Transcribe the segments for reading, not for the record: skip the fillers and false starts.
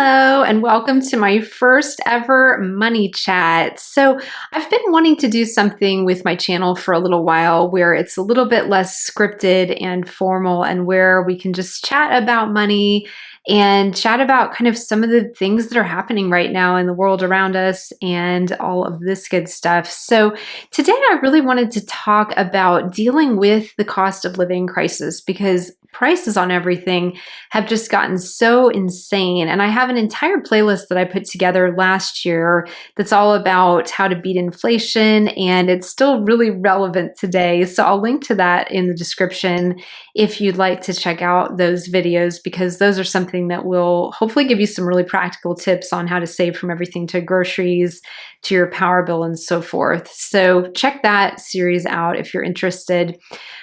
Hello, and welcome to my first ever money chat. So, I've been wanting to do something with my channel for a little while where it's a little bit less scripted and formal, and where we can just chat about money and chat about kind of some of the things that are happening right now in the world around us and all of this good stuff. So, today I really wanted to talk about dealing with the cost of living crisis because prices on everything have just gotten so insane. And I have an entire playlist that I put together last year that's all about how to beat inflation, and it's still really relevant today. So I'll link to that in the description if you'd like to check out those videos, because those are something that will hopefully give you some really practical tips on how to save from everything to groceries to your power bill and so forth. So check that series out if you're interested.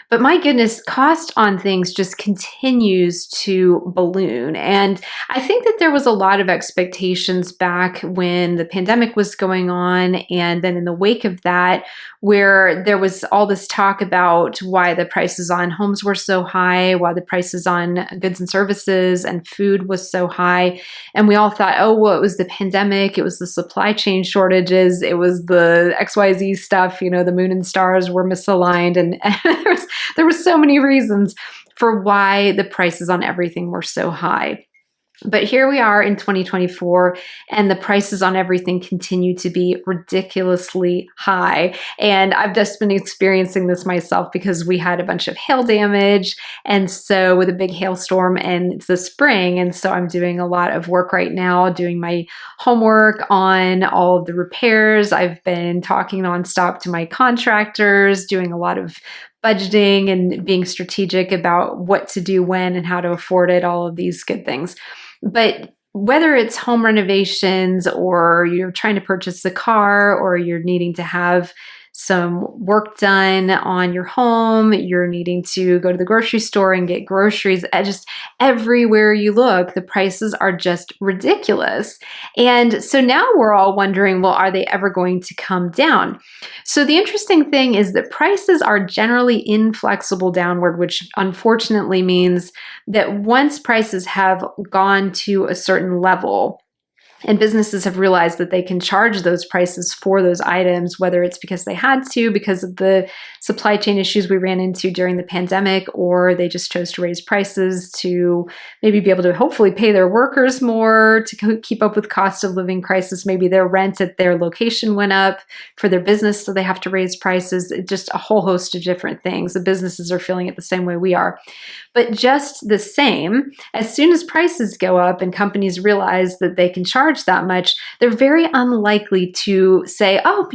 But my goodness, cost on things just continues to balloon. And I think that there was a lot of expectations back when the pandemic was going on, and then in the wake of that, where there was all this talk about why the prices on homes were so high, why the prices on goods and services and food was so high. And we all thought, oh, well, it was the pandemic, it was the supply chain shortages, it was the XYZ stuff, the moon and stars were misaligned, and there was so many reasons for why the prices on everything were so high. But here we are in 2024, and the prices on everything continue to be ridiculously high. And I've just been experiencing this myself because we had a bunch of hail damage. And so with a big hailstorm, and it's the spring. And so I'm doing a lot of work right now, doing my homework on all of the repairs. I've been talking nonstop to my contractors, doing a lot of budgeting and being strategic about what to do when and how to afford it, all of these good things. But whether it's home renovations, or you're trying to purchase a car, or you're needing to have some work done on your home, you're needing to go to the grocery store and get groceries, just everywhere you look, the prices are just ridiculous. And so now we're all wondering, well, are they ever going to come down? So the interesting thing is that prices are generally inflexible downward, which unfortunately means that once prices have gone to a certain level, and businesses have realized that they can charge those prices for those items, whether it's because they had to, because of the supply chain issues we ran into during the pandemic, or they just chose to raise prices to maybe be able to hopefully pay their workers more to keep up with cost of living crisis. Maybe their rent at their location went up for their business, so they have to raise prices. Just a whole host of different things. The businesses are feeling it the same way we are. But just the same, as soon as prices go up and companies realize that they can charge that much, they're very unlikely to say, oh,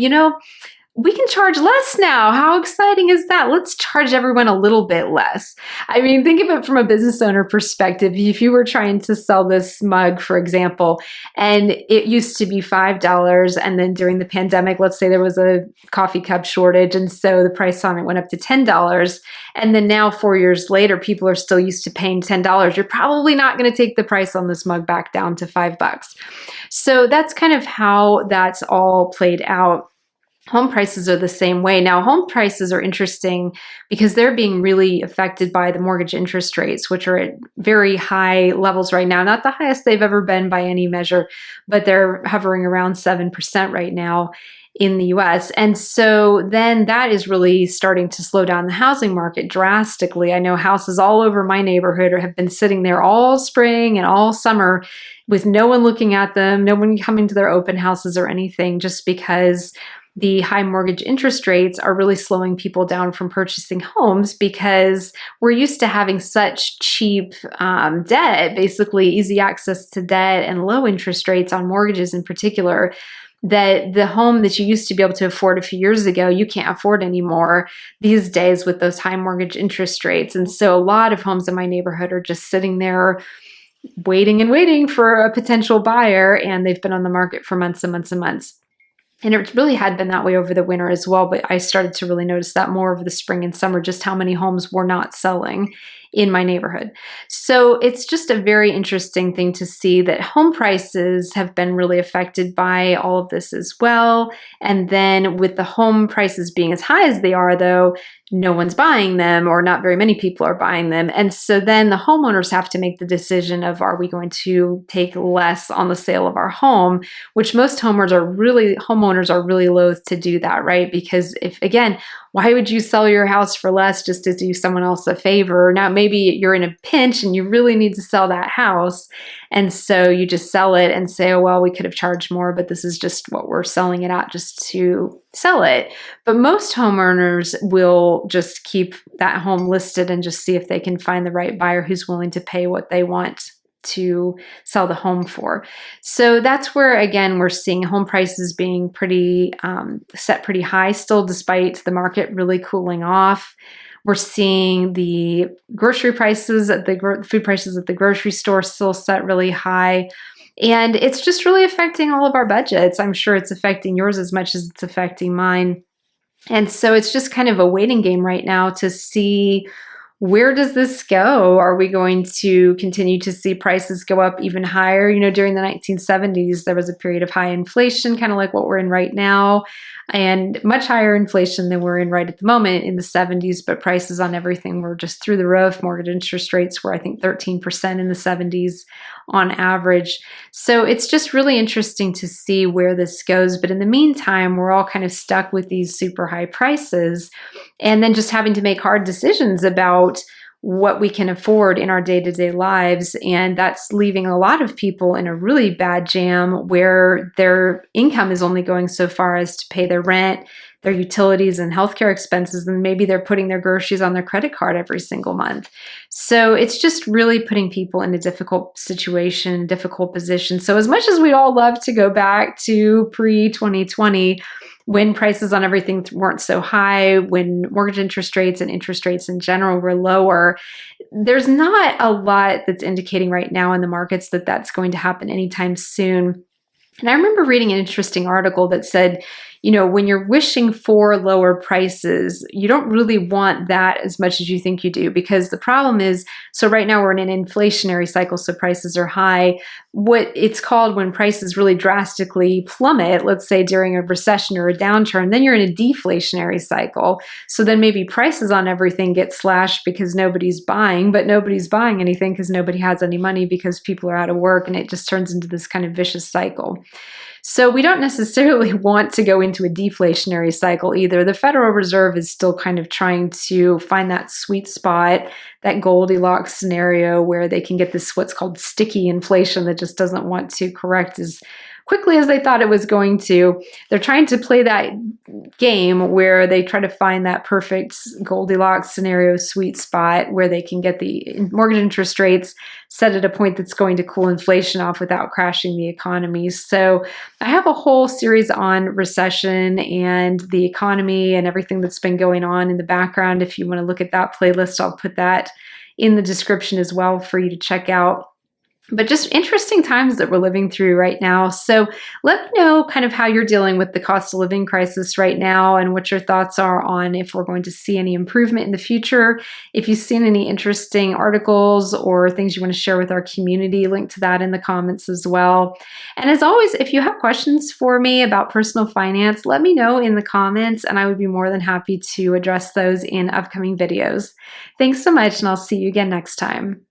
we can charge less now. How exciting is that? Let's charge everyone a little bit less. I mean, think of it from a business owner perspective. If you were trying to sell this mug, for example, and it used to be $5, and then during the pandemic, let's say there was a coffee cup shortage, and so the price on it went up to $10, and then now 4 years later, people are still used to paying $10. You're probably not going to take the price on this mug back down to $5. So that's kind of how that's all played out. Home prices are the same way. Now, home prices are interesting because they're being really affected by the mortgage interest rates, which are at very high levels right now. Not the highest they've ever been by any measure, but they're hovering around 7% right now in the US. And so then that is really starting to slow down the housing market drastically. I know houses all over my neighborhood have been sitting there all spring and all summer with no one looking at them, no one coming to their open houses or anything, just because the high mortgage interest rates are really slowing people down from purchasing homes, because we're used to having such cheap debt, basically easy access to debt and low interest rates on mortgages in particular, that the home that you used to be able to afford a few years ago, you can't afford anymore these days with those high mortgage interest rates. And so a lot of homes in my neighborhood are just sitting there waiting and waiting for a potential buyer, and they've been on the market for months and months and months. And it really had been that way over the winter as well, but I started to really notice that more over the spring and summer, just how many homes were not selling in my neighborhood. So it's just a very interesting thing to see that home prices have been really affected by all of this as well. And then with the home prices being as high as they are, though, no one's buying them, or not very many people are buying them. And so then the homeowners have to make the decision of, are we going to take less on the sale of our home, which most homeowners are really loath to do that, right? Because if, again, why would you sell your house for less just to do someone else a favor? Now, maybe you're in a pinch and you really need to sell that house. And so you just sell it and say, oh, well, we could have charged more, but this is just what we're selling it at just to sell it. But most homeowners will just keep that home listed and just see if they can find the right buyer who's willing to pay what they want to sell the home for. So that's where, again, we're seeing home prices being set pretty high still, despite the market really cooling off. We're seeing the grocery prices at the food prices at the grocery store still set really high. And it's just really affecting all of our budgets. I'm sure it's affecting yours as much as it's affecting mine. And so it's just kind of a waiting game right now to see, where does this go? Are we going to continue to see prices go up even higher? You know, during the 1970s, there was a period of high inflation, kind of like what we're in right now, and much higher inflation than we're in right at the moment in the 70s, but prices on everything were just through the roof. Mortgage interest rates were, I think, 13% in the 70s on average. So it's just really interesting to see where this goes. But in the meantime, we're all kind of stuck with these super high prices, and then just having to make hard decisions about what we can afford in our day-to-day lives. And that's leaving a lot of people in a really bad jam where their income is only going so far as to pay their rent, their utilities, and healthcare expenses, and maybe they're putting their groceries on their credit card every single month. So it's just really putting people in a difficult situation, difficult position. So as much as we all love to go back to pre-2020, when prices on everything weren't so high, when mortgage interest rates and interest rates in general were lower, there's not a lot that's indicating right now in the markets that that's going to happen anytime soon. And I remember reading an interesting article that said, you know, when you're wishing for lower prices, you don't really want that as much as you think you do, because the problem is, so right now we're in an inflationary cycle, so prices are high. What it's called when prices really drastically plummet, let's say during a recession or a downturn, then you're in a deflationary cycle. So then maybe prices on everything get slashed because nobody's buying, but nobody's buying anything because nobody has any money because people are out of work, and it just turns into this kind of vicious cycle. So we don't necessarily want to go into a deflationary cycle either. The Federal Reserve is still kind of trying to find that sweet spot, that Goldilocks scenario where they can get this what's called sticky inflation that just doesn't want to correct as quickly as they thought it was going to. They're trying to play that game where they try to find that perfect Goldilocks scenario sweet spot where they can get the mortgage interest rates set at a point that's going to cool inflation off without crashing the economy. So I have a whole series on recession and the economy and everything that's been going on in the background. If you want to look at that playlist, I'll put that in the description as well for you to check out. But just interesting times that we're living through right now. So let me know kind of how you're dealing with the cost of living crisis right now and what your thoughts are on if we're going to see any improvement in the future. If you've seen any interesting articles or things you want to share with our community, link to that in the comments as well. And as always, if you have questions for me about personal finance, let me know in the comments, and I would be more than happy to address those in upcoming videos. Thanks so much, and I'll see you again next time.